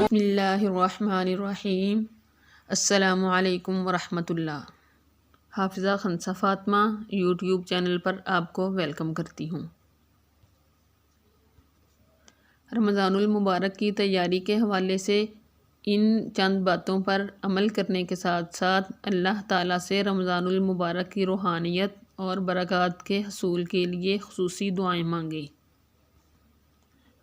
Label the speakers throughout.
Speaker 1: بسم اللہ الرحمن الرحیم۔ السلام علیکم ورحمۃ اللہ۔ حافظہ خنسا فاطمہ یوٹیوب چینل پر آپ کو ویلکم کرتی ہوں۔ رمضان المبارک کی تیاری کے حوالے سے ان چند باتوں پر عمل کرنے کے ساتھ ساتھ اللہ تعالیٰ سے رمضان المبارک کی روحانیت اور برکات کے حصول کے لیے خصوصی دعائیں مانگیں۔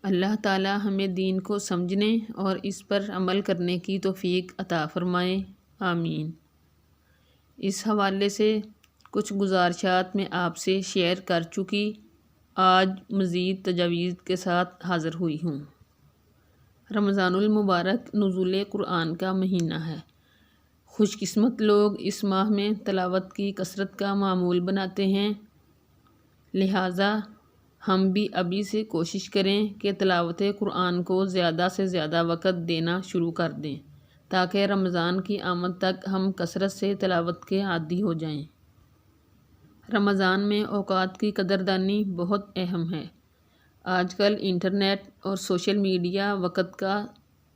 Speaker 1: اللہ تعالیٰ ہمیں دین کو سمجھنے اور اس پر عمل کرنے کی توفیق عطا فرمائے، آمین۔ اس حوالے سے کچھ گزارشات میں آپ سے شیئر کر چکی، آج مزید تجاویز کے ساتھ حاضر ہوئی ہوں۔ رمضان المبارک نزول قرآن کا مہینہ ہے۔ خوش قسمت لوگ اس ماہ میں تلاوت کی کثرت کا معمول بناتے ہیں، لہٰذا ہم بھی ابھی سے کوشش کریں کہ تلاوت قرآن کو زیادہ سے زیادہ وقت دینا شروع کر دیں تاکہ رمضان کی آمد تک ہم کثرت سے تلاوت کے عادی ہو جائیں۔ رمضان میں اوقات کی قدردانی بہت اہم ہے۔ آج کل انٹرنیٹ اور سوشل میڈیا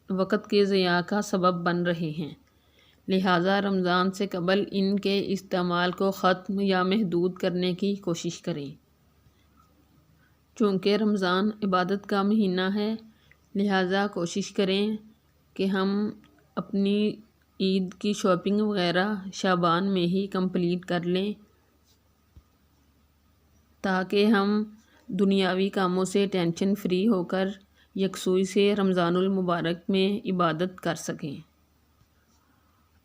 Speaker 1: وقت کے ضیاع کا سبب بن رہے ہیں، لہٰذا رمضان سے قبل ان کے استعمال کو ختم یا محدود کرنے کی کوشش کریں۔ چونکہ رمضان عبادت کا مہینہ ہے، لہٰذا کوشش کریں کہ ہم اپنی عید کی شاپنگ وغیرہ شعبان میں ہی کمپلیٹ کر لیں تاکہ ہم دنیاوی کاموں سے ٹینشن فری ہو کر یکسوئی سے رمضان المبارک میں عبادت کر سکیں۔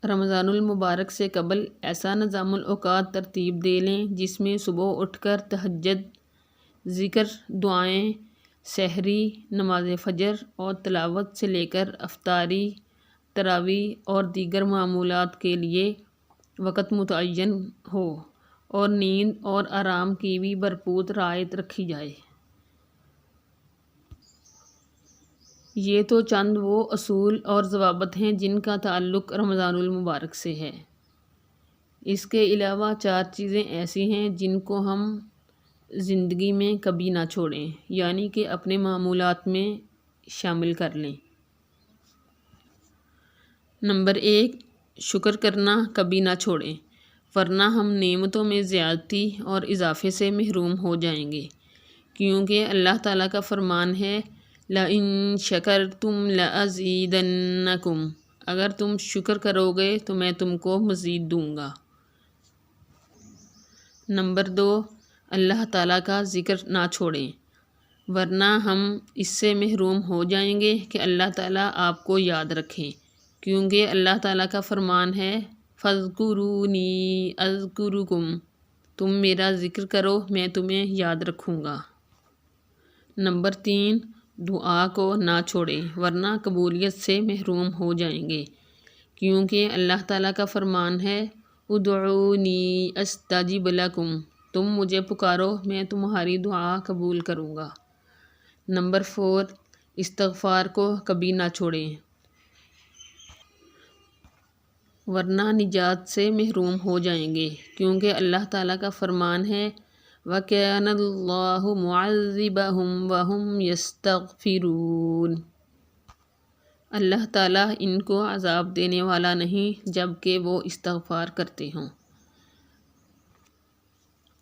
Speaker 1: رمضان المبارک سے قبل ایسا نظام الاوقات ترتیب دے لیں جس میں صبح اٹھ کر تہجد، ذکر، دعائیں، سحری، نماز فجر اور تلاوت سے لے کر افطاری، تراویح اور دیگر معمولات کے لیے وقت متعین ہو اور نیند اور آرام کی بھی بھرپور رعایت رکھی جائے۔ یہ تو چند وہ اصول اور ضوابط ہیں جن کا تعلق رمضان المبارک سے ہے۔ اس کے علاوہ 4 چیزیں ایسی ہیں جن کو ہم زندگی میں کبھی نہ چھوڑیں، یعنی کہ اپنے معمولات میں شامل کر لیں۔ نمبر 1، شکر کرنا کبھی نہ چھوڑیں، ورنہ ہم نعمتوں میں زیادتی اور اضافے سے محروم ہو جائیں گے، کیونکہ اللہ تعالیٰ کا فرمان ہے لَإِن شَكَرْتُمْ لَأَزِيدَنَّكُمْ، اگر تم شکر کرو گے تو میں تم کو مزید دوں گا۔ نمبر 2، اللہ تعالیٰ کا ذکر نہ چھوڑیں، ورنہ ہم اس سے محروم ہو جائیں گے کہ اللہ تعالیٰ آپ کو یاد رکھیں، کیونکہ اللہ تعالیٰ کا فرمان ہے فَاذْكُرُونِي أَذْكُرُكُمْ، تم میرا ذکر کرو میں تمہیں یاد رکھوں گا۔ نمبر 3، دعا کو نہ چھوڑیں ورنہ قبولیت سے محروم ہو جائیں گے، کیونکہ اللہ تعالیٰ کا فرمان ہے ادعونی استجب لکم، تم مجھے پکارو میں تمہاری دعا قبول کروں گا۔ نمبر 4، استغفار کو کبھی نہ چھوڑیں، ورنہ نجات سے محروم ہو جائیں گے، کیونکہ اللہ تعالیٰ کا فرمان ہے وَكَانَ اللَّهُ مُعَذِّبَهُمْ وَهُمْ يَسْتَغْفِرُونَ، اللہ تعالیٰ ان کو عذاب دینے والا نہیں جب کہ وہ استغفار کرتے ہوں۔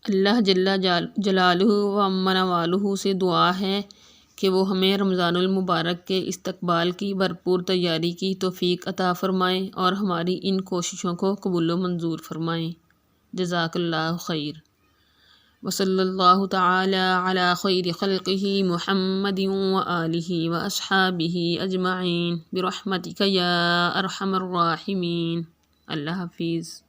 Speaker 1: اللہ جل جلالہ و عم نوالہ سے دعا ہے کہ وہ ہمیں رمضان المبارک کے استقبال کی بھرپور تیاری کی توفیق عطا فرمائیں اور ہماری ان کوششوں کو قبول و منظور فرمائیں۔ جزاک اللہ خیر۔ وصلی اللہ تعالی علی خیر خلقہ محمد وآلہ واصحابہ اجمعین برحمتک یا ارحم الراحمین۔ اللہ حافظ۔